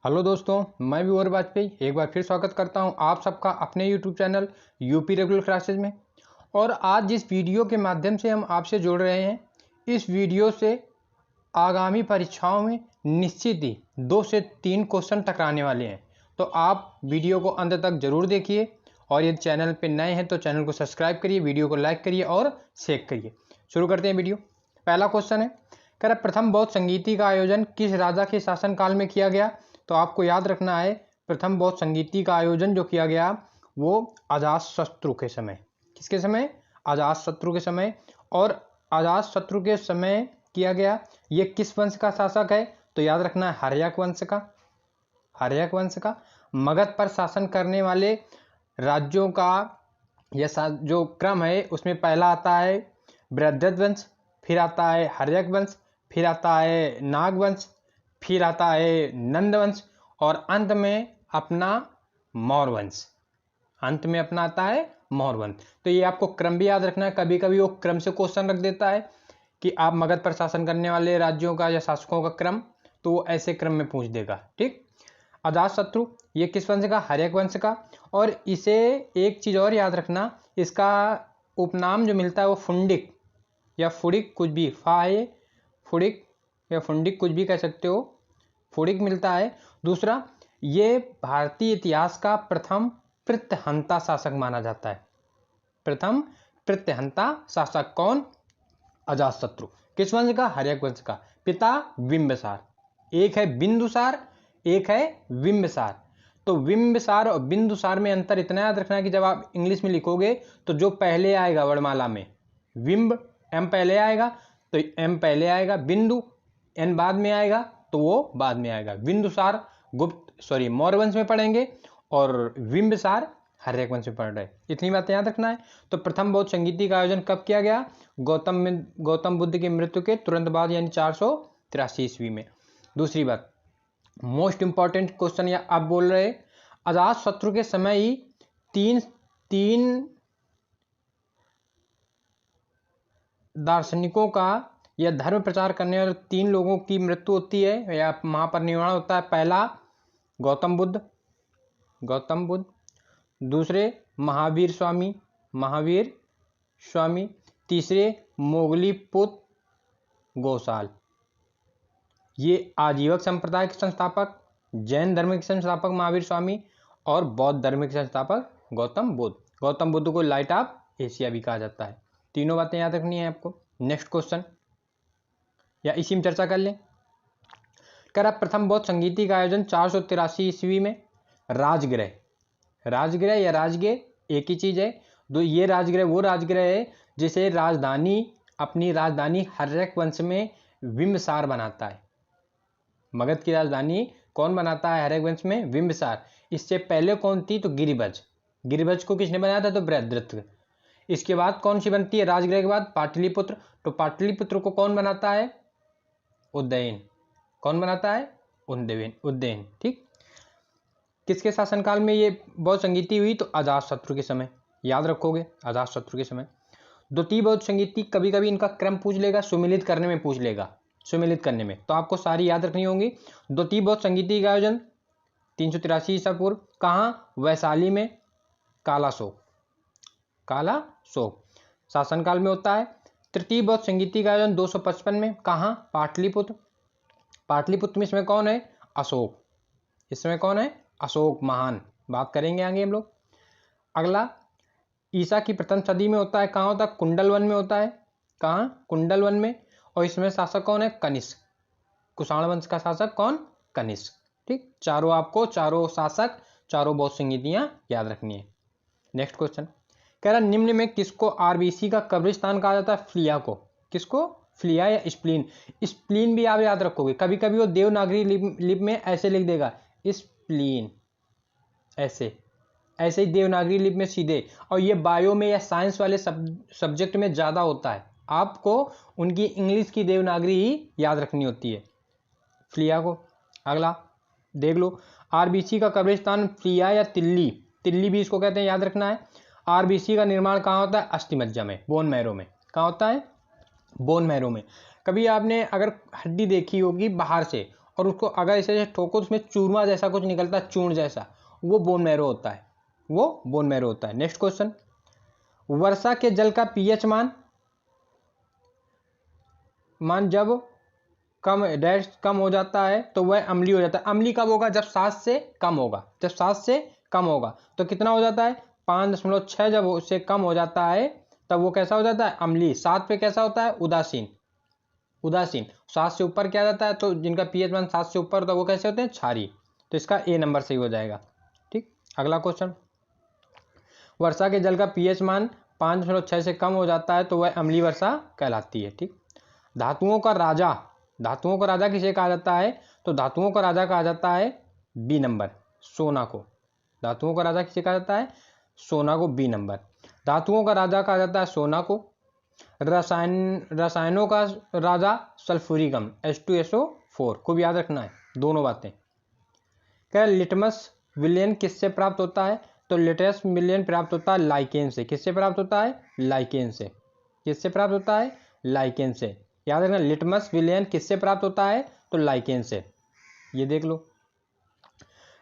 Hello दोस्तों, मैं विवर वाजपेयी एक बार फिर स्वागत करता हूं आप सबका अपने YouTube channel UP regular classes में। और आज जिस वीडियो के माध्यम से हम आपसे जुड़ रहे हैं, इस वीडियो से आगामी परीक्षाओं में निश्चित ही 2 से 3 क्वेश्चन टकराने वाले हैं। तो आप वीडियो को अंत तक जरूर देखिए और यदि चैनल पर नए हैं तो चैनल को सब्सक्राइब करिए, वीडियो को लाइक करिए और शेयर करिए। शुरू करते हैं वीडियो। पहला क्वेश्चन है, कह रहा प्रथम बौद्ध संगीति का आयोजन किस राजा के शासनकाल में किया गया। तो आपको याद रखना है, प्रथम बौद्ध संगीति का आयोजन जो किया गया वो अजातशत्रु के समय। किसके समय? अजातशत्रु के समय। और अजातशत्रु के समय किया गया। ये किस वंश का शासक है? तो याद रखना है हर्यक वंश का। हर्यक वंश का। मगध पर शासन करने वाले राज्यों का यह जो क्रम है उसमें पहला आता है बृहद्रथ वंश, फिर आता है हर्यक वंश, फिर आता है नाग वंश, फिर आता है नंद वंश और अंत में अपना मौर्य वंश। अंत में अपना आता है मौर्य वंश। तो ये आपको क्रम भी याद रखना है। कभी कभी वो क्रम से क्वेश्चन रख देता है कि आप मगध पर शासन करने वाले राज्यों का या शासकों का क्रम, तो वो ऐसे क्रम में पूछ देगा। ठीक। अजातशत्रु ये किस वंश का? हर्यक वंश का। और इसे एक चीज और याद रखना, इसका उपनाम जो मिलता है वो फुंडिक या फुडिक, कुछ भी फुडिक या फुंडिक कुछ भी कह सकते हो, फुडिक मिलता है। दूसरा, ये भारतीय इतिहास का प्रथम प्रत्यहंता शासक माना जाता है। प्रथम प्रत्यहंता शासक कौन? अजातशत्रु। किस वंश का? हर्यक वंश का। पिता बिंबिसार। एक है बिंदुसार, एक है बिंबिसार। तो बिंबिसार और बिंदुसार में अंतर इतना याद रखना है कि जब आप इंग्लिश में लिखोगे तो जो पहले आएगा वर्णमाला में, बिंब एम पहले आएगा तो एम पहले आएगा, बिंदु एन बाद में आएगा तो वो बाद में आएगा। बिंदुसार मौर्य वंश में पढ़ेंगे और बिंबिसार हर्यक वंश में पढ़ रहे। इतनी बातें याद रखना है। तो प्रथम बौद्ध संगीति का आयोजन कब किया गया? गौतम बुद्ध की मृत्यु के तुरंत बाद, यानी 483 ईस्वी में। दूसरी बात, मोस्ट इंपॉर्टेंट क्वेश्चन या आप बोल रहे अजातशत्रु के समय ही तीन दार्शनिकों का या धर्म प्रचार करने वाले 3 लोगों की मृत्यु होती है या महापरिनिर्वाण होता है। पहला गौतम बुद्ध। दूसरे महावीर स्वामी। तीसरे मोगलीपुत्र गोसाल। ये आजीवक संप्रदाय के संस्थापक, जैन धर्म के संस्थापक महावीर स्वामी और बौद्ध धर्म के संस्थापक गौतम बुद्ध को लाइट ऑफ एशिया भी कहा जाता है। तीनों बातें याद रखनी है आपको। नेक्स्ट क्वेश्चन या इसी में चर्चा कर लें। कह रहा प्रथम बौद्ध संगीति का आयोजन 483 ईस्वी में राजगृह या राजगृह एक ही चीज है। ये राजगृह वो राजगृह है जिसे अपनी राजधानी हर्यक वंश में बिंबिसार बनाता है। मगध की राजधानी कौन बनाता है हर्यक वंश में? बिंबिसार। इससे पहले कौन थी? तो गिरिभज को किसने बनाया था? तो बृहद्रथ। इसके बाद कौन सी बनती है राजगृह के बाद? पाटलिपुत्र। तो पाटलिपुत्र को कौन बनाता है? उज्जैन। कौन बनाता है? उज्जैन। ठीक। किसके शासनकाल में ये बौद्ध संगीति हुई? तो अजातशत्रु के समय। याद रखोगे, अजातशत्रु के समय। द्वितीय बौद्ध संगीति कभी कभी इनका क्रम पूछ लेगा, सुमिलित करने में पूछ लेगा। तो आपको सारी याद रखनी होंगी। द्वितीय बौद्ध संगीति का आयोजन 383 ईसा पूर्व। कहाँ? वैशाली में काला शोक शासनकाल में होता है। तृतीय बौद्ध संगीति का आयोजन 255 में। कहाँ? पाटलिपुत्र में। इसमें कौन है? अशोक। इसमें कौन है? अशोक महान। बात करेंगे आगे हम लोग। अगला, ईसा की प्रथम सदी में होता है। कहाँ होता है? कुंडलवन में होता है। कहाँ? कुंडलवन में। और इसमें शासक कौन है? कनिष्क। कुषाण वंश का शासक कौन? कनिष्क। ठीक। चारों शासक, चारों बौद्ध संगीतियां याद रखनी है। नेक्स्ट क्वेश्चन कह रहा निम्न में किसको आरबीसी का कब्रिस्तान कहा जाता है? फ्लिया को। किसको? फ्लिया या स्प्लीन भी आप याद रखोगे। कभी कभी वो देवनागरी लिपि में ऐसे लिख देगा स्प्लीन, ऐसे ही देवनागरी लिपि में सीधे। और ये बायो में या साइंस वाले सब्जेक्ट में ज़्यादा होता है। आपको उनकी इंग्लिश की देवनागरी ही याद रखनी होती है, फ्लिया को। अगला देख लो, आरबीसी का कब्रिस्तान फ्लिया या तिल्ली भी इसको कहते हैं, याद रखना है। आरबीसी का निर्माण कहाँ होता है? अस्थिमज्जा में, बोन मैरो में। कहाँ होता है? बोन मैरो में। कभी आपने अगर हड्डी देखी होगी बाहर से और उसको अगर इसे ठोको तो उसमें चूरमा जैसा कुछ निकलता है, चूर्ण जैसा, वो बोन मैरो होता है, वो बोन मैरो होता है। नेक्स्ट क्वेश्चन, वर्षा के जल का पीएच मान जब कम हो जाता है तो वह अम्लीय हो जाता है। अम्लीय कब होगा? जब 7 से कम होगा। जब 7 से कम होगा तो कितना हो जाता है? 5.6। जब उससे कम हो जाता है तब वो कैसा हो जाता है? अम्लीय। 7 पे कैसा होता है? उदासीन। उदासीन। 7 से ऊपर क्या जाता है? तो जिनका पीएच मान 7 से ऊपर होता है वो कैसे होते हैं? क्षारीय। तो इसका ए नंबर सही हो जाएगा। ठीक, अगला क्वेश्चन, वर्षा के जल का पीएच मान 5.6 से कम हो जाता है तो वह अम्लीय वर्षा कहलाती है। ठीक, धातुओं का राजा, धातुओं का राजा किसे कहा जाता है? तो धातुओं का राजा कहा जाता है बी नंबर, सोना को। धातुओं का राजा किसे कहा जाता है? सोना को, बी नंबर। धातुओं का राजा कहा जाता है सोना को। रसायनों का राजा सल्फ्यूरिक अम्ल H2SO4 को भी याद रखना है, दोनों बातें। क्या लिटमस विलयन किससे प्राप्त होता है? तो लिटमस विलयन प्राप्त होता है लाइकेन से। किससे प्राप्त होता है? लाइकेन से। किससे प्राप्त होता है? लाइकेन से। याद रखना, लिटमस विलयन किससे प्राप्त होता है? तो लाइकेन से। ये देख लो,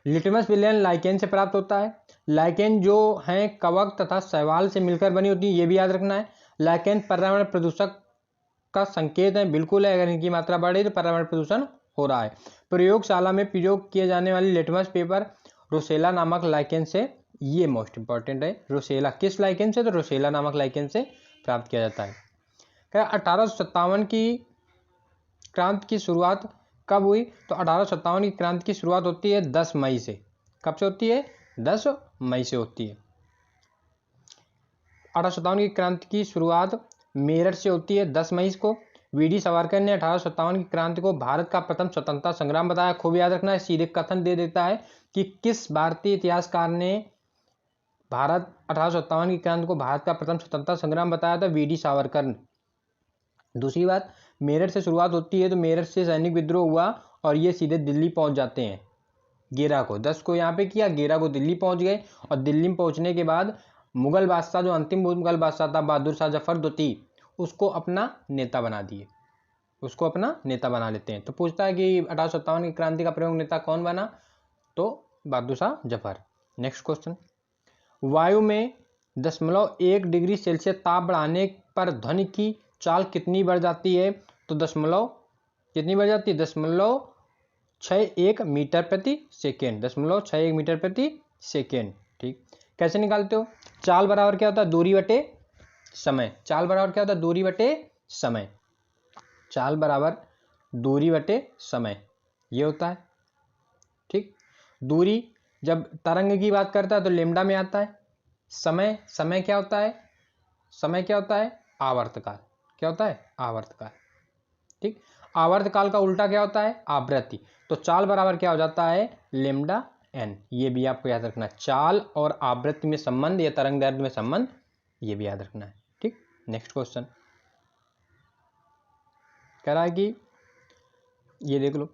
लिटमस विलयन लाइकेन से प्राप्त होता है। लाइकेन जो है कवक तथा शैवाल से मिलकर बनी होती है, ये भी याद रखना है। लाइकेन पर्यावरण प्रदूषक का संकेत है, बिल्कुल है। अगर इनकी मात्रा बढ़े तो पर्यावरण प्रदूषण हो रहा है। प्रयोगशाला में प्रयोग किए जाने वाली लिटमस पेपर रोसेला नामक लाइकेन से, ये मोस्ट इंपॉर्टेंट है। रोसेला किस लाइकेन से? तो रोसेला नामक लाइकेन से प्राप्त किया जाता है। क्या 1857 की क्रांति की शुरुआत कब हुई? तो 1857 की क्रांति की शुरुआत होती है 10 मई से। कब से होती है? 10 मई से होती है। 1857 की क्रांति की शुरुआत मेरठ से होती है 10 मई को। वीडी सावरकर ने 1857 की क्रांति को भारत का प्रथम स्वतंत्रता संग्राम बताया। खूब याद रखना है, सीधे कथन दे देता है कि किस भारतीय इतिहासकार ने 1857 की क्रांति को भारत का प्रथम स्वतंत्रता संग्राम बताया था? वीडी सावरकर ने। दूसरी बात, मेरठ से शुरुआत होती है तो मेरठ से सैनिक विद्रोह हुआ और ये सीधे दिल्ली पहुंच जाते हैं। 11 को, 10 को यहाँ पे किया, 11 को दिल्ली पहुंच गए। और दिल्ली में पहुंचने के बाद मुगल बादशाह, जो अंतिम मुगल बादशाह था बहादुर शाह जफर द्वितीय, उसको अपना नेता बना दिए। उसको अपना नेता बना लेते हैं। तो पूछता है कि 1857 की क्रांति का प्रमुख नेता कौन बना? तो बहादुर शाह जफर। नेक्स्ट क्वेश्चन, वायु में 0.1 डिग्री सेल्सियस ताप बढ़ाने पर ध्वनि की चाल कितनी बढ़ जाती है? तो कितनी बढ़ जाती है? 0.61 मीटर प्रति सेकेंड। 0.61 मीटर प्रति सेकेंड। ठीक, कैसे निकालते हो? चाल बराबर क्या होता है? दूरी बटे समय। चाल बराबर क्या होता है? दूरी बटे समय। चाल बराबर दूरी बटे समय, ये होता है। ठीक, दूरी जब तरंग की बात करता है तो लेमडा में आता है। समय क्या होता है? समय क्या होता है? आवर्तकाल। क्या होता है? आवर्तकाल। ठीक, आवर्तकाल का उल्टा क्या होता है? आवृत्ति। तो चाल बराबर क्या हो जाता है? Lambda n. ये भी आपको याद रखना है, चाल और आवृत्ति में संबंध या तरंग दैर्ध्य में संबंध, ये भी याद रखना है। ठीक, नेक्स्ट क्वेश्चन कह रहा है कि ये देख लो,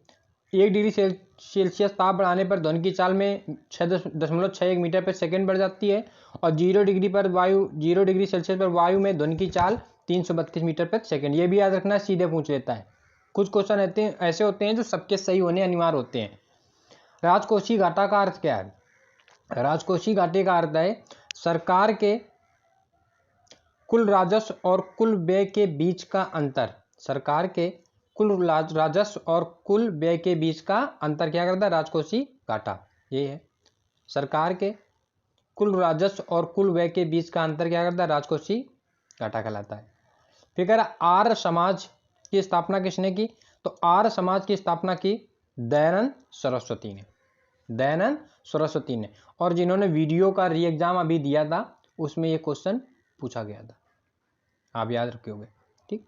1 डिग्री सेल्सियस ताप बढ़ाने पर ध्वनि की चाल में 6.61 मीटर पर सेकेंड बढ़ जाती है। और 0 डिग्री सेल्सियस पर वायु में ध्वनि की चाल 332 मीटर पर सेकेंड। ये भी याद रखना है, सीधे पूछ लेता है। कुछ क्वेश्चन ऐसे होते हैं जो सबके सही होने अनिवार्य होते हैं। राजकोषीय घाटा का अर्थ क्या है? राजकोषीय घाटे का अर्थ है सरकार के कुल राजस्व और कुल व्यय के बीच का अंतर। सरकार के कुल राजस्व और कुल व्यय के बीच का अंतर क्या करता है? राजकोषीय घाटा। ये है, सरकार के कुल राजस्व और कुल व्यय के बीच का अंतर क्या करता है? राजकोषीय घाटा कहलाता है। फिर कह रहा आर्य समाज की स्थापना किसने की? तो आर्य समाज की स्थापना की दयानंद सरस्वती ने। दयानंद सरस्वती ने। और जिन्होंने वीडियो का री एग्जाम अभी दिया था उसमें ये क्वेश्चन पूछा गया था, आप याद रखोगे। ठीक,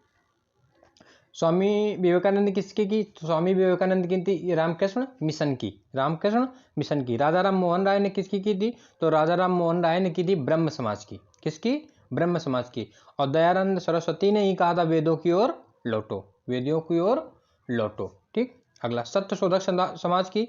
स्वामी विवेकानंद किसकी की? तो स्वामी विवेकानंद की थी रामकृष्ण मिशन की। रामकृष्ण मिशन की। राजा राम मोहन राय ने किसकी की थी? तो राजा राम मोहन राय ने की थी ब्रह्म समाज की। किसकी? ब्रह्म समाज की। और दयानंद सरस्वती ने ही कहा था वेदों की ओर लौटो, वेदों की ओर लौटो। ठीक, अगला सत्य शोधक समाज की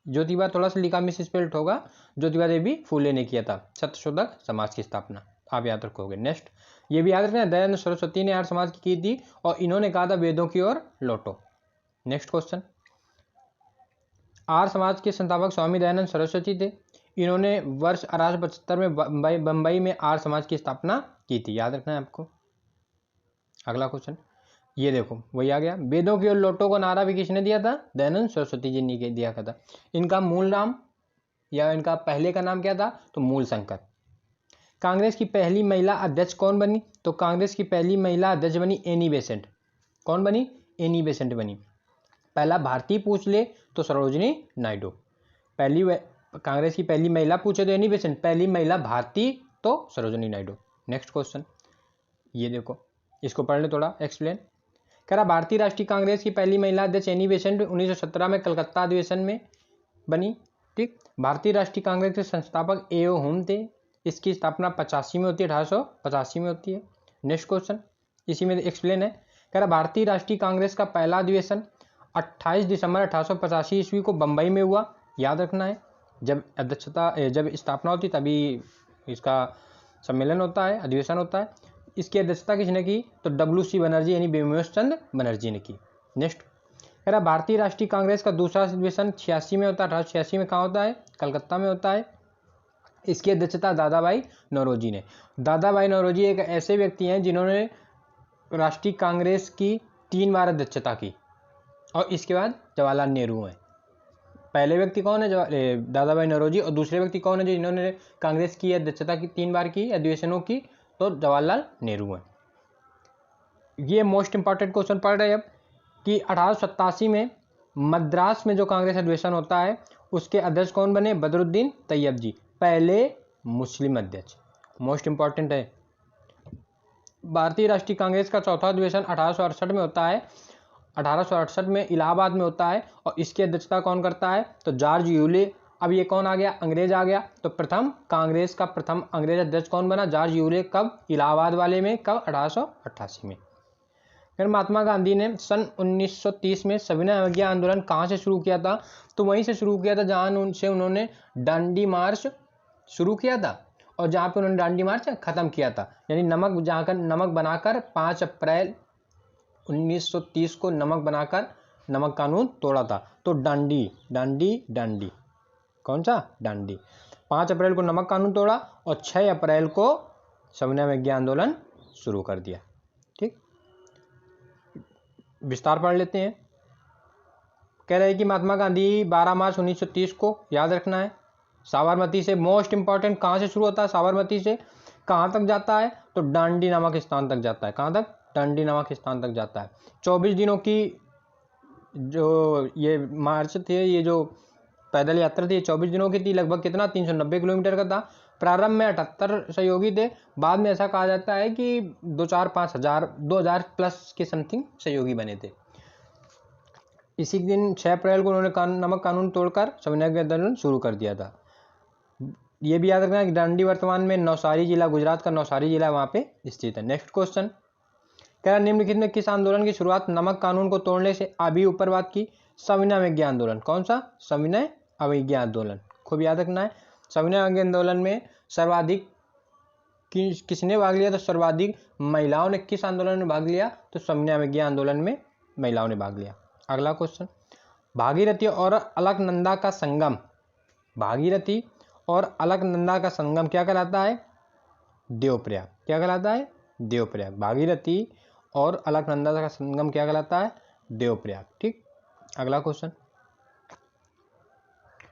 ज्योतिबा थोड़ा सा लिखा मिस स्पेल्ट होगा, ज्योतिबा देवी फूले ने किया था सत्यशोधक समाज की स्थापना। आप याद रखोगे। नेक्स्ट ये भी याद रखना, दयानंद सरस्वती ने आर्य समाज की थी और इन्होंने कहा था वेदों की ओर लौटो। नेक्स्ट क्वेश्चन, आर्य समाज के संस्थापक स्वामी दयानंद सरस्वती थे। इन्होंने वर्ष 1875 में बंबई में आर्य समाज की स्थापना की थी, याद रखना है आपको। अगला क्वेश्चन ये देखो, वही आ गया, वेदों की ओर लौटो को नारा भी किसने दिया था? दयानंद सरस्वती जी ने दिया था। इनका मूल नाम या इनका पहले का नाम क्या था? तो मूल शंकर। कांग्रेस की पहली महिला अध्यक्ष कौन बनी? तो कांग्रेस की पहली महिला अध्यक्ष बनी एनी बेसेंट। कौन बनी? एनी बेसेंट बनी। पहला भारतीय पूछ ले तो सरोजिनी नायडू। कांग्रेस की पहली महिला पूछे तो एनी बेसेंट, पहली महिला भारतीय तो सरोजिनी नायडू। नेक्स्ट क्वेश्चन ये देखो, इसको पढ़ ले थोड़ा एक्सप्लेन। कह रहा भारतीय राष्ट्रीय कांग्रेस की पहली महिला अध्यक्ष एनी बेसेंट 1917 में कलकत्ता अधिवेशन में बनी। ठीक, भारतीय राष्ट्रीय कांग्रेस के संस्थापक ए.ओ. हुम थे। इसकी स्थापना 85 में होती है, 1885 में होती है। नेक्स्ट क्वेश्चन इसी में एक्सप्लेन है। कह रहा भारतीय राष्ट्रीय कांग्रेस का पहला अधिवेशन 28 दिसंबर 1885 ईस्वी को बंबई में हुआ, याद रखना है। जब स्थापना होती तभी इसका सम्मेलन होता है, अधिवेशन होता है। इसकी अध्यक्षता किसने की? तो WC बनर्जी यानी बिमोश चंद्र बनर्जी ने की। नेक्स्ट कह रहा भारतीय राष्ट्रीय कांग्रेस का दूसरा अधिवेशन 86 में होता है, 1886 में कहाँ होता है? कलकत्ता में होता है। इसकी अध्यक्षता दादा भाई नौरोजी ने। दादा भाई नौरोजी एक ऐसे व्यक्ति हैं जिन्होंने राष्ट्रीय कांग्रेस की 3 बार अध्यक्षता की और इसके बाद जवाहरलाल नेहरू हैं। पहले व्यक्ति कौन है? दादा भाई नौरोजी। और दूसरे व्यक्ति कौन है जिन्होंने कांग्रेस की अध्यक्षता की 3 बार की अधिवेशनों की? तो जवाहरलाल नेहरू हैं। ये मोस्ट इंपॉर्टेंट क्वेश्चन पढ़ रहे हैं अब कि 1887 में मद्रास में जो कांग्रेस अधिवेशन होता है उसके अध्यक्ष कौन बने? बदरुद्दीन तैयब जी, पहले मुस्लिम अध्यक्ष। मोस्ट इंपॉर्टेंट है। भारतीय राष्ट्रीय कांग्रेस का चौथा अधिवेशन 1868 में होता है, 1868 में इलाहाबाद में होता है और इसकी अध्यक्षता कौन करता है? तो जॉर्ज यूले। अब ये कौन आ गया? अंग्रेज आ गया। तो कांग्रेस का प्रथम अंग्रेज अध्यक्ष कौन बना? George Yule. कब? इलाहाबाद वाले में। कब? 1888 में। फिर महात्मा गांधी ने सन 1930 में सविनय अवज्ञा आंदोलन कहाँ से शुरू किया था? तो वहीं से शुरू किया था जहाँ से उन्होंने डांडी मार्च शुरू किया था और जहाँ पे उन्होंने डांडी मार्च खत्म किया था। यानी नमक बनाकर 5 अप्रैल 1930 को नमक कानून तोड़ा था। तो डांडी कौन सा? डांडी। 5 अप्रैल को नमक कानून तोड़ा और 6 अप्रैल को सविनय अवज्ञा आंदोलन शुरू कर दिया। ठीक, विस्तार पढ़ लेते हैं। कह रहे हैं कि महात्मा गांधी 12 मार्च 1930 को, याद रखना है, साबरमती से, मोस्ट इंपॉर्टेंट, कहाँ से शुरू होता है? साबरमती से कहाँ तक जाता है? तो डांडी नामक स्थान तक जाता है। कहाँ तक? डांडी नामक स्थान तक जाता है। 24 दिनों की जो ये मार्च थे, ये जो पैदल यात्रा थी, 24 दिनों की थी। लगभग कितना? 390 किलोमीटर का था। प्रारंभ में 78 सहयोगी थे, बाद में ऐसा कहा जाता है कि 2000 प्लस के समथिंग सहयोगी बने थे। इसी दिन 6 अप्रैल को उन्होंने नमक कानून तोड़कर सविनय अवज्ञा आंदोलन शुरू कर दिया था। ये भी याद रखना कि डांडी वर्तमान में नवसारी जिला, गुजरात का नवसारी जिला वहाँ पे स्थित है। नेक्स्ट क्वेश्चन कह रहा निम्नलिखित में किस आंदोलन की शुरुआत नमक कानून को तोड़ने से अभी ऊपर बात की? सविनय अवज्ञा आंदोलन। कौन सा? सविनय अवज्ञा आंदोलन। खूब याद रखना है। सविनय अवज्ञा आंदोलन में सर्वाधिक किसने भाग लिया? तो सर्वाधिक महिलाओं ने किस आंदोलन में भाग लिया? तो सविनय अवज्ञा आंदोलन में महिलाओं ने भाग लिया। अगला क्वेश्चन, भागीरथी और अलकनंदा का संगम। भागीरथी और अलकनंदा का संगम क्या कहलाता है? देवप्रयाग। क्या कहलाता है? देवप्रयाग। भागीरथी और अलकनंदा का संगम क्या कहलाता है? देवप्रयाग। ठीक, अगला क्वेश्चन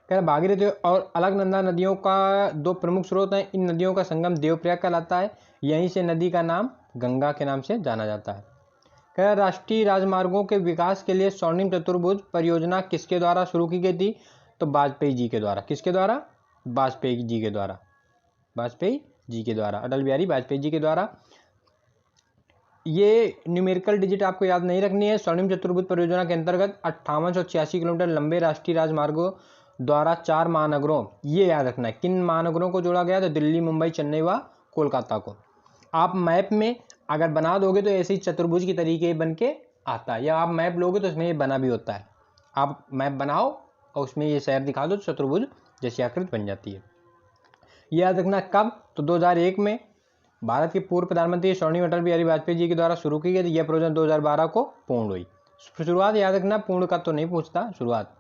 कह रहा भागीरथी और अलकनंदा नदियों का 2 प्रमुख स्रोत हैं। इन नदियों का संगम देवप्रयाग कहलाता है। यहीं से नदी का नाम गंगा के नाम से जाना जाता है। कह रहा राष्ट्रीय राजमार्गों के विकास के लिए स्वर्णिम चतुर्भुज परियोजना किसके द्वारा शुरू की गई थी? तो वाजपेयी जी के द्वारा। किसके द्वारा? वाजपेयी जी के द्वारा। वाजपेयी जी के द्वारा, अटल बिहारी वाजपेयी जी के द्वारा। ये न्यूमेरिकल डिजिट आपको याद नहीं रखनी है। स्वर्णिम चतुर्भुज परियोजना के अंतर्गत 5886 किलोमीटर लंबे राष्ट्रीय राजमार्गों द्वारा 4 महानगरों, ये याद रखना है, किन महानगरों को जोड़ा गया? तो दिल्ली, मुंबई, चेन्नई व कोलकाता को। आप मैप में अगर बना दोगे तो ऐसे ही चतुर्भुज की तरीके बन के आता है, या आप मैप लोगे तो इसमें ये बना भी होता है। आप मैप बनाओ और उसमें ये शहर दिखा दो, चतुर्भुज जैसी आकृति बन जाती है। ये याद रखना। कब? तो 2001 में भारत के पूर्व प्रधानमंत्री स्वर्णिम अटल बिहारी वाजपेयी जी के द्वारा शुरू की गई। यह प्रोजेक्ट 2012 को पूर्ण हुई। शुरुआत याद रखना, पूर्ण का तो नहीं पूछता, शुरुआत।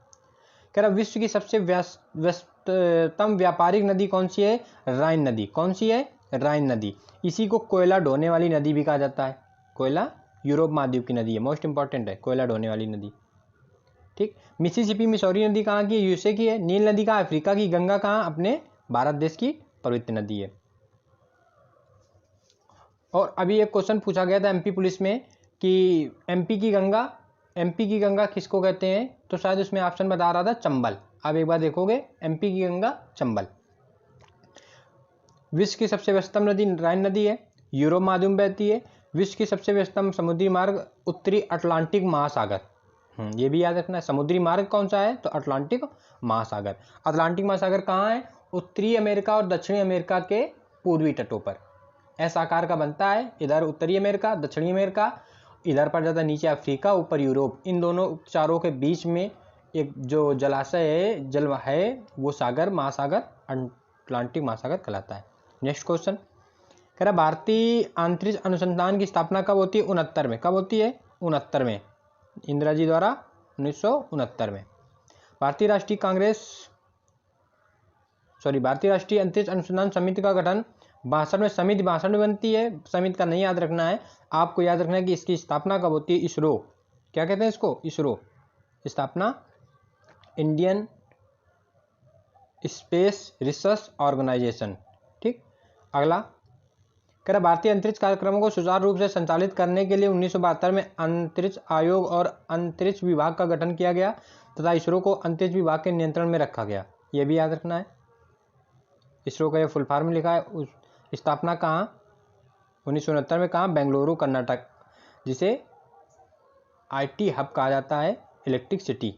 कह रहा विश्व की सबसे व्यस्ततम व्यापारिक नदी कौन सी है? राइन नदी। कौन सी है? राइन नदी। इसी को कोयला ढोने वाली नदी भी कहा जाता है। कोयला यूरोप महाद्वीप की नदी है, मोस्ट इंपॉर्टेंट है, कोयला ढोने वाली नदी। ठीक। मिसिसिपी मिसौरी नदी कहाँ की है? यूएसए की है। नील नदी कहाँ? अफ्रीका की। गंगा कहाँ? अपने भारत देश की पवित्र नदी है। और अभी एक क्वेश्चन पूछा गया था एमपी पुलिस में कि एमपी की गंगा किसको कहते हैं? तो शायद उसमें ऑप्शन बता रहा था चंबल। आप एक बार देखोगे, एमपी की गंगा चंबल। विश्व की सबसे व्यस्ततम नदी राइन नदी है, यूरोप महाद्वीप में बहती है। विश्व की सबसे व्यस्ततम समुद्री मार्ग उत्तरी अटलांटिक महासागर। ये भी याद रखना है। समुद्री मार्ग कौन सा है? तो अटलांटिक महासागर। अटलांटिक महासागर कहाँ है? उत्तरी अमेरिका और दक्षिणी अमेरिका के पूर्वी तटों पर एस आकार का बनता है। इधर उत्तरी अमेरिका, दक्षिणी अमेरिका, इधर पर जाता है नीचे अफ्रीका, ऊपर यूरोप। इन दोनों चारों के बीच में एक जो जलाशय है, जल है, वो सागर महासागर अटलांटिक महासागर कहलाता है। नेक्स्ट क्वेश्चन कह रहा भारतीय अंतरिक्ष अनुसंधान की स्थापना कब होती है? 69 में। कब होती है? 69 में, इंदिरा जी द्वारा 1969 में। भारतीय राष्ट्रीय अंतरिक्ष अनुसंधान समिति का गठन 62 में। समिति 62 में बनती है। समिति का नहीं याद रखना है, आपको याद रखना है कि इसकी स्थापना कब होती है? इसरो। क्या कहते हैं इसको? इसरो। स्थापना इंडियन स्पेस रिसर्च ऑर्गेनाइजेशन। ठीक। अगला कह रहा भारतीय अंतरिक्ष कार्यक्रमों को सुचारू रूप से संचालित करने के लिए 1972 में अंतरिक्ष आयोग और अंतरिक्ष विभाग का गठन किया गया तथा इसरो को अंतरिक्ष विभाग के नियंत्रण में रखा गया। यह भी याद रखना है। इसरो का यह फुल फॉर्म लिखा है। उस स्थापना कहाँ? 1969 में। कहाँ? बेंगलुरु कर्नाटक, जिसे आईटी हब कहा जाता है, इलेक्ट्रिक सिटी।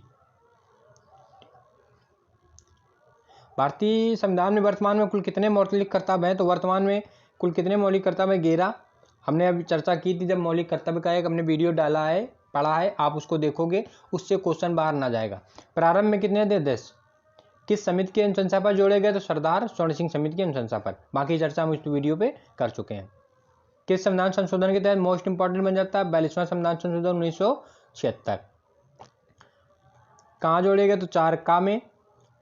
भारतीय संविधान में वर्तमान में कुल कितने मौलिक कर्तव्य हैं? तो वर्तमान में कुल कितने मौलिक कर्तव्य? 11। हमने अभी चर्चा की थी जब मौलिक कर्तव्य का एक हमने वीडियो डाला है, पढ़ा है, आप उसको देखोगे, उससे क्वेश्चन बाहर ना जाएगा। प्रारंभ में कितने थे? 10। किस समिति की अनुशंसा पर जोड़े गए? तो सरदार स्वर्ण सिंह समिति की अनुशंसा पर। बाकी चर्चा हम इस वीडियो पे कर चुके हैं। किस संविधान संशोधन के तहत मोस्ट इंपॉर्टेंट बन जाता है? 42वां संविधान संशोधन 1976। कहाँ जोड़े गए? तो 4 का में,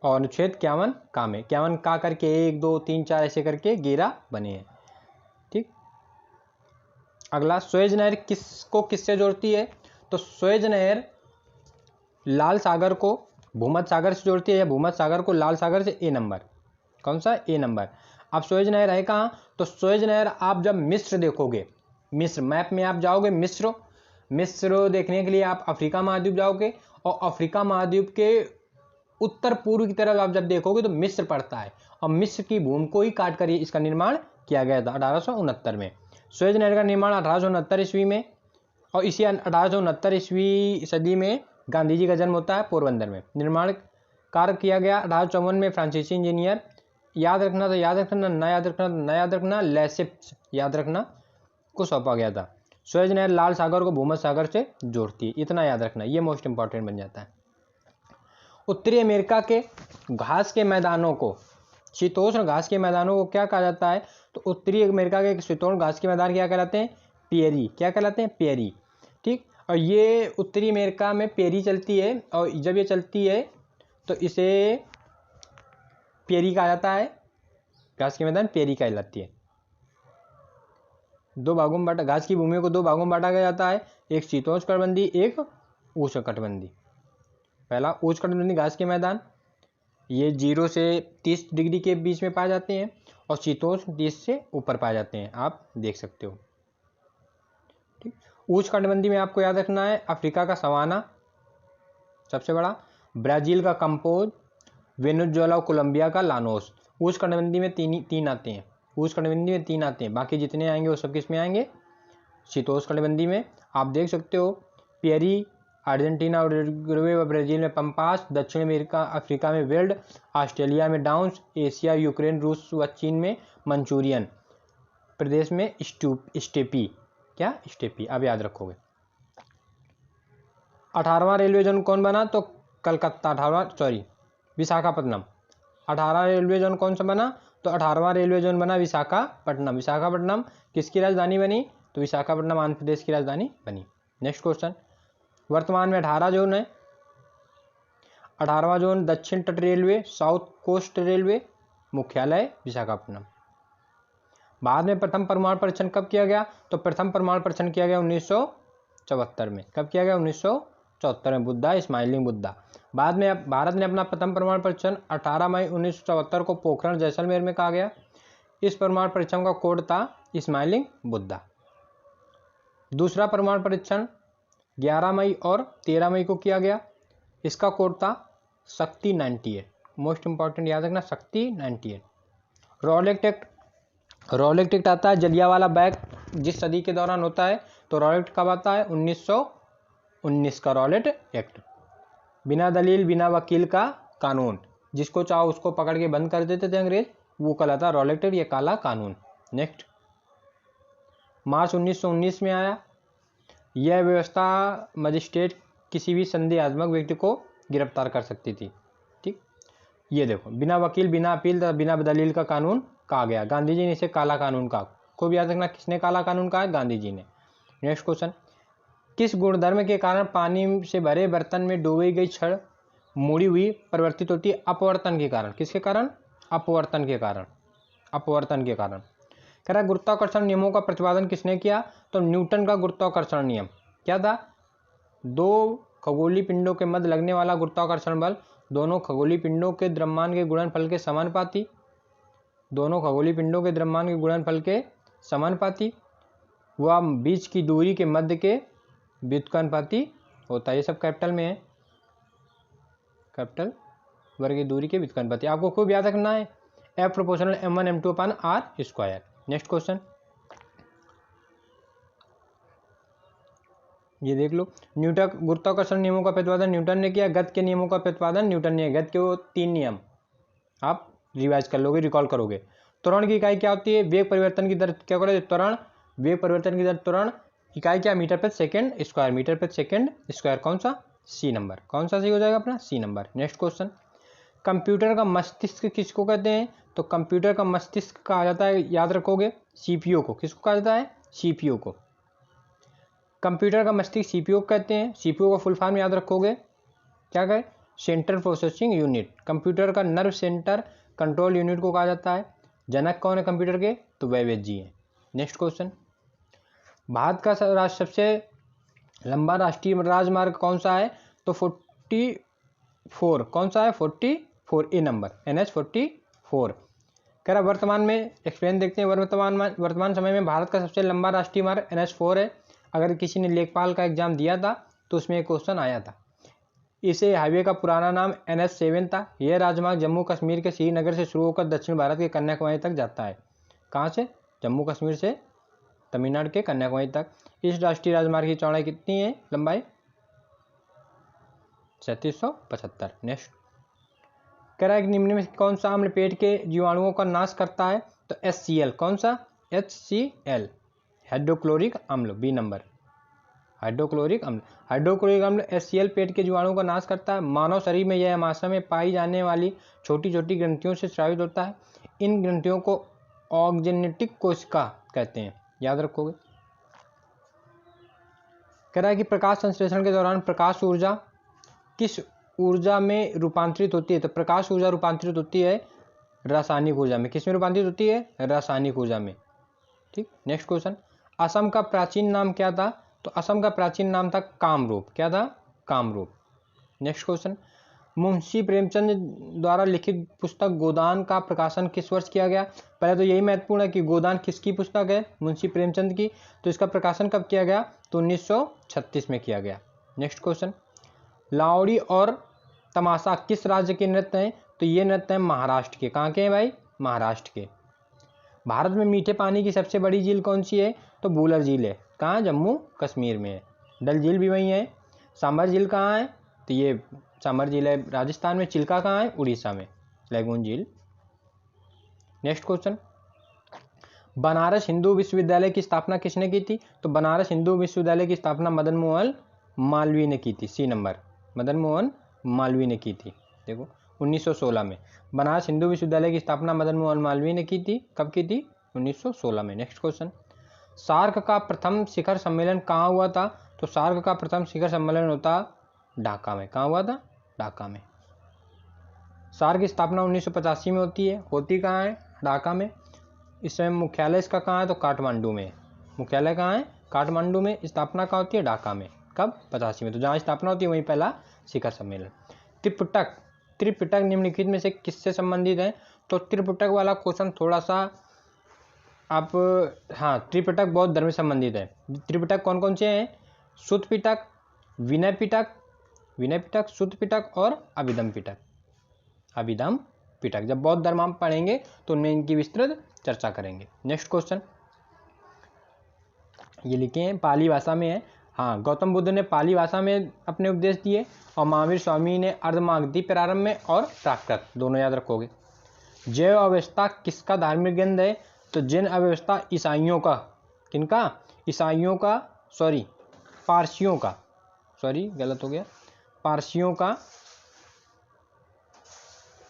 और अनुच्छेद 51 का में। 51 का करके 1 2 3 4 ऐसे करके 11 बने हैं। ठीक। अगला, सुएज नहर किसको किससे जोड़ती है? तो सुएज नहर लाल सागर को भूमध्य सागर से जोड़ती है, या भूमध्य सागर को लाल सागर से। ए नंबर। कौन सा? ए नंबर। अब सुएज नहर है कहाँ? तो सुएज नहर आप जब मिस्र देखोगे, मिस्र मैप में आप जाओगे, मिस्र देखने के लिए आप अफ्रीका महाद्वीप जाओगे, और अफ्रीका महाद्वीप के उत्तर पूर्व की तरफ आप जब देखोगे तो मिस्र पड़ता है, और मिस्र की भूमि को ही काट कर इसका निर्माण किया गया था 1869 में। सुएज नहर का निर्माण 1869 ईस्वी में, और इसी 1869 ईस्वी सदी में गांधी जी का जन्म होता है पोरबंदर में। निर्माण कार्य किया गया 1854 में फ्रांसीसी इंजीनियर, याद रखना तो याद रखना, ना याद रखना तो ना याद रखना, लेसिप्स याद रखना, को सौंपा गया था। सुएज नहर लाल सागर को भूमध्य सागर से जोड़ती है, इतना याद रखना, ये मोस्ट इंपॉर्टेंट बन जाता है। उत्तरी अमेरिका के घास के मैदानों को, शीतोष्ण घास के मैदानों को क्या कहा जाता है? तो उत्तरी अमेरिका के शीतोष्ण घास के मैदान क्या कहलाते हैं? पेरी। क्या कहलाते हैं? पेरी। ठीक। और ये उत्तरी अमेरिका में पेरी चलती है, और जब ये चलती है तो इसे पेरी कहा जाता है। घास के मैदान पेरी कहलाती है। 2 भागों में बांटा, घास की भूमि को 2 भागों में बांटा गया जाता है, एक शीतोष्णकटिबंधीय, एक उष्णकटिबंधीय। पहला उष्णकटिबंधीय घास के मैदान, ये 0 से 30 डिग्री के बीच में पाए जाते हैं, और शीतोष्ण 30 से ऊपर पाए जाते हैं, आप देख सकते हो। ठीक। उष्णकटिबंधीय में आपको याद रखना है अफ्रीका का सवाना सबसे बड़ा, ब्राजील का कंपोज, वेनेजुएला और कोलंबिया का लानोस। उष्णकटिबंधीय में तीन आते हैं, उष्णकटिबंधीय में 3 आते हैं, बाकी जितने आएंगे वो सब किस में आएंगे? शीतोष्णकटिबंधीय में। आप देख सकते हो पेरी, अर्जेंटीना और उरुग्वे व ब्राजील में पंपास, दक्षिण अमेरिका अफ्रीका में वेल्ड, ऑस्ट्रेलिया में डाउन्स, एशिया यूक्रेन रूस व चीन में मंचूरियन, प्रदेश में स्टेपी। क्या? स्टेपी। अब याद रखोगे। 18वां रेलवे जोन कौन बना? तो कलकत्ता। विशाखापट्टनम। 18वां रेलवे जोन कौन सा बना? तो 18वां रेलवे जोन बना विशाखापट्टनम। विशाखापट्टनम किसकी राजधानी बनी? तो विशाखापट्टनम आंध्र प्रदेश की राजधानी बनी। नेक्स्ट क्वेश्चन, वर्तमान में 18 जोन है। 18वां जोन दक्षिण तट रेलवे, साउथ कोस्ट रेलवे, मुख्यालय विशाखापट्टनम। बाद में प्रथम परमाणु परीक्षण कब किया गया? तो प्रथम परमाणु परीक्षण किया गया 1974 में। कब किया गया? 1974 में, बुद्धा स्माइलिंग बुद्धा। बाद में भारत ने अपना प्रथम परमाणु परीक्षण 18 मई 1974 को पोखरण जैसलमेर में कहा गया। इस परमाणु परीक्षण का कोड था स्माइलिंग बुद्धा। दूसरा परमाणु परीक्षण 11 मई और 13 मई को किया गया। इसका कोड था शक्ति 98। मोस्ट इंपॉर्टेंट याद रखना, शक्ति 98। रॉलेट एक्ट, रॉलेट एक्ट आता है जलियांवाला बाग जिस सदी के दौरान होता है। तो रॉलेट कब आता है? 1919 का रॉलेट एक्ट। बिना दलील बिना वकील का कानून, जिसको चाहो उसको पकड़ के बंद कर देते थे अंग्रेज, वो कहलाता रॉलेट एक्ट, ये काला कानून। नेक्स्ट, मार्च 1919 में आया। यह व्यवस्था मजिस्ट्रेट किसी भी संदेहात्मक व्यक्ति को गिरफ्तार कर सकती थी। ठीक, ये देखो, बिना वकील बिना अपील बिना दलील का कानून कहा गया। गांधी जी ने इसे काला कानून कहा। खूब याद रखना, किसने काला कानून कहा है? गांधी जी ने। नेक्स्ट क्वेश्चन, किस गुणधर्म के कारण पानी से भरे बर्तन में डूबी गई छड़ मुड़ी हुई परिवर्तित होती है? अपवर्तन के कारण। किसके कारण? अपवर्तन के कारण। अपवर्तन के कारण। कह रहा गुरुत्वाकर्षण नियमों का प्रतिपादन किसने किया? तो न्यूटन का गुरुत्वाकर्षण नियम। क्या था? दो खगोलीय पिंडों के मध्य लगने वाला गुरुत्वाकर्षण बल दोनों खगोलीय पिंडों के द्रव्यमान के गुणनफल के समानुपाती। दोनों खगोलीय पिंडों के द्रव्यमान के गुणनफल के समानुपाती। वह बीच की दूरी के मध्य के व्युत्क्रमानुपाती होता है। ये सब कैपिटल में है, कैपिटल वर्ग की दूरी के व्युत्क्रमानुपाती। आपको खूब याद रखना है, F प्रोपोर्शनल m1 m2 अपन r स्क्वायर। नेक्स्ट क्वेश्चन, ये देख लो, न्यूटन गुरुत्वाकर्षण नियमों का प्रतिपादन न्यूटन ने किया। गति के नियमों का प्रतिपादन न्यूटन ने। गति के वो 3 नियम आप रिवाइज कर लोगे, रिकॉल करोगे। त्वरण की इकाई क्या होती है? वेग परिवर्तन की दर क्या करोगे? त्वरण। वेग परिवर्तन की दर त्वरण। इकाई क्या? मीटर प्रति सेकंड स्क्वायर। मीटर प्रति सेकंड स्क्वायर। कौन सा? C number. कौन सा सही हो जाएगा अपना? C number. Next question, computer का मस्तिष्क किसको कहते हैं? तो कंप्यूटर का मस्तिष्क कहा जाता है, याद रखोगे, सीपीयू को। किसको कहा जाता है? सीपीयू को। कंप्यूटर का मस्तिष्क सीपीयू कहते हैं। सीपीयू का फुल फॉर्म याद रखोगे, क्या कहे? Central processing unit. कंप्यूटर का नर्व सेंटर कंट्रोल यूनिट को कहा जाता है। जनक कौन है कंप्यूटर के? तो बेबेज जी हैं। नेक्स्ट क्वेश्चन, भारत का सबसे लंबा राष्ट्रीय राजमार्ग कौन सा है? तो 44। कौन सा है? 44 ए नंबर, NH 44। कह रहा वर्तमान में एक्सप्लेन देखते हैं। वर्तमान समय में भारत का सबसे लंबा राष्ट्रीय मार्ग NH 4 है। अगर किसी ने लेखपाल का एग्जाम दिया था तो उसमें एक क्वेश्चन आया था। इसे हाईवे का पुराना नाम NH 7 था। यह राजमार्ग जम्मू कश्मीर के श्रीनगर से शुरू होकर दक्षिण भारत के कन्याकुमारी तक जाता है। कहाँ से? जम्मू कश्मीर से तमिलनाडु के कन्याकुमारी तक। इस राष्ट्रीय राजमार्ग की चौड़ाई कितनी है? लंबाई 3775। नेक्स्ट, कह रहा है कि निम्न में कौन सा अम्ल पेट के जीवाणुओं का नाश करता है? तो HCl। कौन सा? HCl, हाइड्रोक्लोरिक अम्ल, बी नंबर, हाइड्रोक्लोरिक अम्ल। हाइड्रोक्लोरिक अम्ल HCl पेट के जीवाणुओं का नाश करता है। मानव शरीर में यह अमाशय में पाई जाने वाली छोटी छोटी ग्रंथियों से स्रावित होता है। इन ग्रंथियों को ऑक्जेनेटिक कोशिका कहते हैं, याद रखोगे। कह रहा है कि प्रकाश संश्लेषण के दौरान प्रकाश ऊर्जा किस ऊर्जा में रूपांतरित होती है? तो प्रकाश ऊर्जा रूपांतरित होती है रासायनिक ऊर्जा में। किस में रूपांतरित होती है? रासायनिक ऊर्जा में। ठीक, नेक्स्ट क्वेश्चन, असम का प्राचीन नाम क्या था? तो असम का प्राचीन नाम था कामरूप। क्या था? कामरूप। नेक्स्ट क्वेश्चन, मुंशी प्रेमचंद द्वारा लिखित पुस्तक गोदान का प्रकाशन किस वर्ष किया गया? पहले तो यही महत्वपूर्ण है कि गोदान किसकी पुस्तक है? मुंशी प्रेमचंद की। तो इसका प्रकाशन कब किया गया? तो 1936 में किया गया। नेक्स्ट क्वेश्चन, लावड़ी और तमाशा किस राज्य के नृत्य हैं? तो ये नृत्य हैं महाराष्ट्र के। कहाँ के हैं भाई? महाराष्ट्र के। भारत में मीठे पानी की सबसे बड़ी झील कौन सी है? तो वुलर झील है। कहाँ? जम्मू कश्मीर में है। डल झील भी वहीं है। सांबर झील कहाँ है? तो ये सांबर झील है राजस्थान में। चिल्का कहाँ है? उड़ीसा में, लैगून झील। नेक्स्ट क्वेश्चन, बनारस हिंदू विश्वविद्यालय की स्थापना किसने की थी? तो बनारस हिंदू विश्वविद्यालय की स्थापना मदन मोहन मालवीय ने की थी। सी नंबर, मदन मोहन मालवीय ने की थी। देखो, 1916 में। बनारस हिंदू विश्वविद्यालय की स्थापना मदन मोहन मालवीय ने की थी। कब की थी? 1916 में। नेक्स्ट क्वेश्चन, सार्क का प्रथम शिखर सम्मेलन कहाँ हुआ था? तो सार्क का प्रथम शिखर सम्मेलन होता ढाका में। कहाँ हुआ था? ढाका में। सार्क की स्थापना 1985 में होती है। होती कहाँ है? ढाका में। इस समय मुख्यालय इसका कहाँ है? तो काठमांडू में। मुख्यालय कहाँ है? काठमांडू में। स्थापना कहाँ होती है? ढाका में। कब? 85 में। तो जहाँ स्थापना होती है वहीं पहला शिखर सम्मेलन। त्रिपिटक, त्रिपिटक निम्नलिखित में से किससे संबंधित है? तो त्रिपिटक वाला क्वेश्चन थोड़ा सा आप, हाँ, त्रिपिटक बौद्ध धर्म से संबंधित है। त्रिपिटक कौन कौन से हैं? सुत्त पिटक, विनय पिटक, सुत्त पिटक और अभिधम पिटक। अभिधम पिटक। जब बौद्ध धर्म हम पढ़ेंगे तो उनमें इनकी विस्तृत चर्चा करेंगे। नेक्स्ट क्वेश्चन, ये लिखे हैं पाली भाषा में है। हाँ, गौतम बुद्ध ने पाली भाषा में अपने उपदेश दिए और महावीर स्वामी ने अर्धमागधी प्रारंभ में और प्राकृत, दोनों याद रखोगे। जैव अव्यवस्था किसका धार्मिक ग्रंथ है? तो जैन अव्यवस्था ईसाइयों का। किनका? ईसाइयों का, सॉरी पारसियों का, सॉरी गलत हो गया, पारसियों का,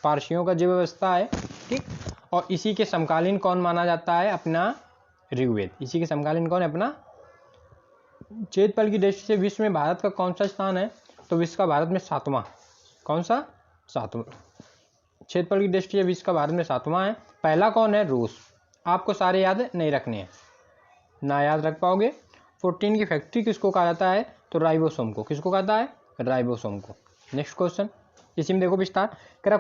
पारसियों का जैव व्यवस्था है। ठीक। और इसी के समकालीन कौन माना जाता है? अपना ऋग्वेद। इसी के समकालीन कौन है? अपना। क्षेत्रफल की दृष्टि से विश्व में भारत का कौन सा स्थान है? तो विश्व का भारत में 7वां। कौन सा? 7वां। क्षेत्रफल की दृष्टि से विश्व का भारत में 7वां है। पहला कौन है? रूस। आपको सारे याद नहीं रखने हैं, ना याद रख पाओगे। प्रोटीन की फैक्ट्री किसको कहा जाता है? तो राइबोसोम को। किसको कहता है? राइबोसोम को। नेक्स्ट क्वेश्चन, इसी में देखो विस्तार करा।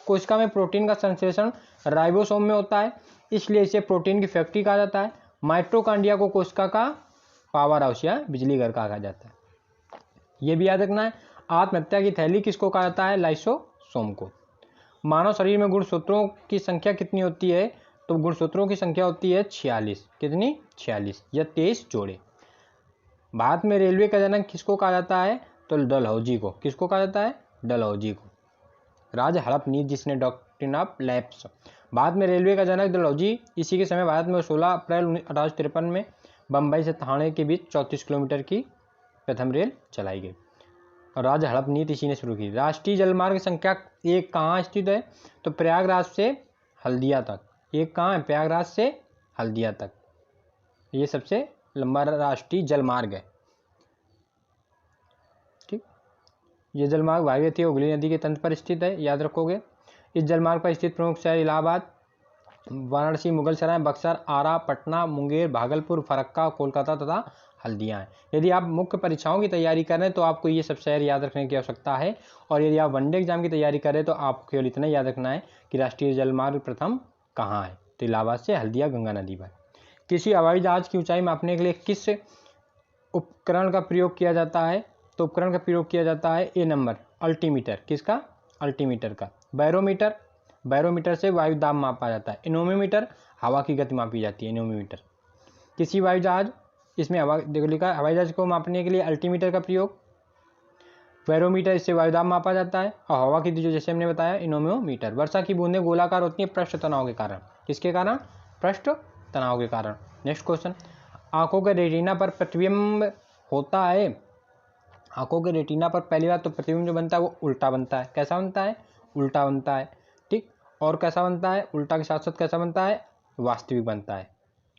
कोशिका में प्रोटीन का संश्लेषण राइबोसोम में होता है, इसलिए इसे प्रोटीन की फैक्ट्री कहा जाता है। माइटोकॉन्ड्रिया को कोशिका का पावर हाउस या बिजली घर कहा जाता है। यह भी याद रखना है। आत्महत्या की थैली किसको कहा जाता है? लाइसोसोम को। मानव शरीर में गुणसूत्रों की संख्या कितनी होती है? तो गुणसूत्रों की संख्या होती है 46। कितनी? 46 या 23 जोड़े। भारत में रेलवे का जनक किसको कहा जाता है? तो डलहौजी को। किसको कहा जाता है? डलहौजी को। राजा हड़प नीति जिसने डॉक्ट्रिन ऑफ लैप्स। भारत में रेलवे का जनक डलहौजी। इसी के समय भारत में 16 अप्रैल 1853 में बम्बई से ठाणे के बीच 34 किलोमीटर की प्रथम रेल चलाई गई और राजा हड़प नीति इसी ने शुरू की। राष्ट्रीय जलमार्ग संख्या 1 कहाँ स्थित है? तो प्रयागराज से हल्दिया तक। एक कहाँ है? प्रयागराज से हल्दिया तक। ये सबसे लंबा राष्ट्रीय जलमार्ग है। ठीक। ये जलमार्ग भागीरथी हुगली नदी के तट पर स्थित है, याद रखोगे। इस जलमार्ग पर स्थित प्रमुख शहर इलाहाबाद, वाराणसी, मुगलसराय, बक्सर, आरा, पटना, मुंगेर, भागलपुर, फरक्का, कोलकाता तथा हल्दिया हैं। यदि आप मुख्य परीक्षाओं की तैयारी कर रहे हैं तो आपको ये सब शहर याद रखने की आवश्यकता है। और यदि आप वनडे एग्जाम की तैयारी कर रहे हैं तो आपको केवल इतना याद रखना है कि राष्ट्रीय जलमार्ग प्रथम कहाँ है? तो इलाहाबाद से हल्दिया गंगा नदी पर। किसी हवाई जहाज की ऊंचाई मापने के लिए किस उपकरण का प्रयोग किया जाता है? तो उपकरण का प्रयोग किया जाता है ए नंबर, अल्टीमीटर। किसका? अल्टीमीटर का। बैरोमीटर, बैरोमीटर से वायु दाब मापा जाता है। एनोमीटर, हवा की गति मापी जाती है। एनोमीटर। किसी हवाई जहाज, इसमें हवा देखो लिखा, हवाई जहाज को मापने के लिए अल्टीमीटर का प्रयोग। बैरोमीटर, इससे वायु दाब मापा जाता है। और हवा की जो जैसे हमने बताया एनोमीटर। वर्षा की बूंदें गोलाकार होती हैं पृष्ठ तनाव के कारण। किसके कारण? पृष्ठ तनाव के कारण। नेक्स्ट क्वेश्चन, आंखों के रेटिना पर प्रतिबिंब होता है। आंखों के रेटिना पर पहली बार तो प्रतिबिंब जो बनता है वो उल्टा बनता है। कैसा बनता है? उल्टा बनता है। ठीक। और कैसा बनता है? उल्टा के साथ साथ कैसा बनता है? वास्तविक बनता है।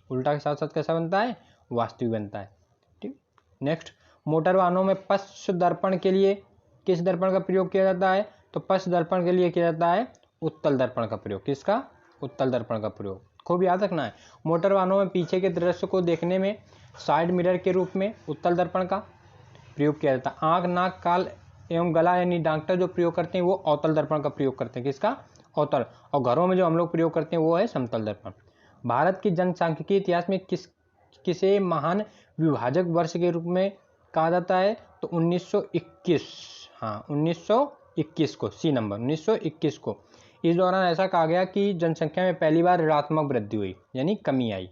उल्टा के साथ साथ कैसा बनता है? वास्तविक बनता है। ठीक। नेक्स्ट, मोटर वाहनों में पश्च दर्पण के लिए किस दर्पण का प्रयोग किया जाता है? तो पश्च दर्पण के लिए किया जाता है उत्तल दर्पण का प्रयोग। किसका? उत्तल दर्पण का प्रयोग। खूब याद रखना है। मोटर वाहनों में पीछे के दृश्य को देखने में साइड मिरर के रूप में उत्तल दर्पण का प्रयोग किया जाता है। आंख, नाक, कान एवं गला यानी डॉक्टर जो प्रयोग करते हैं वो अवतल दर्पण का प्रयोग करते हैं। किसका? अवतल। और घरों में जो हम लोग प्रयोग करते हैं वो है समतल दर्पण। भारत की जनसांख्यिकीय इतिहास में किसे महान विभाजक वर्ष के रूप में कहा जाता है? तो 1921। हाँ, 1921 को, सी नंबर 1921 को। इस दौरान ऐसा कहा गया कि जनसंख्या में पहली बार ऋणात्मक वृद्धि हुई, यानी कमी आई।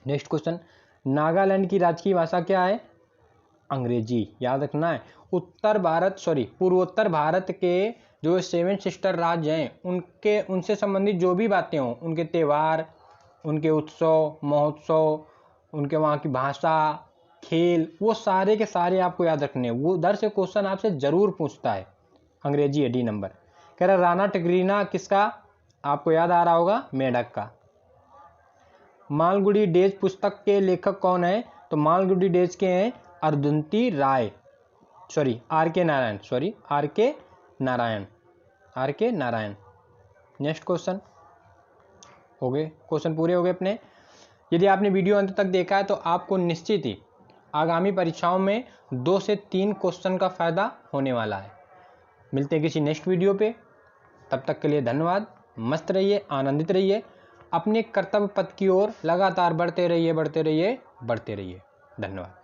नेक्स्ट क्वेश्चन, नागालैंड की राजकीय भाषा क्या है? अंग्रेजी। याद रखना है। पूर्वोत्तर भारत के जो 7 सिस्टर राज्य हैं उनसे संबंधित जो भी बातें हों, उनके त्यौहार, उनके उत्सव, महोत्सव, उनके वहाँ की भाषा, खेल, वो सारे के सारे आपको याद रखने हैं। वो उधर से क्वेश्चन आपसे जरूर पूछता है। अंग्रेजी है डी नंबर। कह रहा राणा टिग्रीना किसका, आपको याद आ रहा होगा, मेढक का। मालगुडी डेज पुस्तक के लेखक कौन है, तो मालगुडी डेज के हैं अरुंधति राय, आर के नारायण। नेक्स्ट क्वेश्चन हो गए, क्वेश्चन पूरे हो गए अपने। यदि आपने वीडियो अंत तक देखा है तो आपको निश्चित ही आगामी परीक्षाओं में 2 से 3 क्वेश्चन का फायदा होने वाला है। मिलते हैं किसी नेक्स्ट वीडियो पे, तब तक के लिए धन्यवाद। मस्त रहिए, आनंदित रहिए, अपने कर्तव्य पथ की ओर लगातार बढ़ते रहिए। धन्यवाद।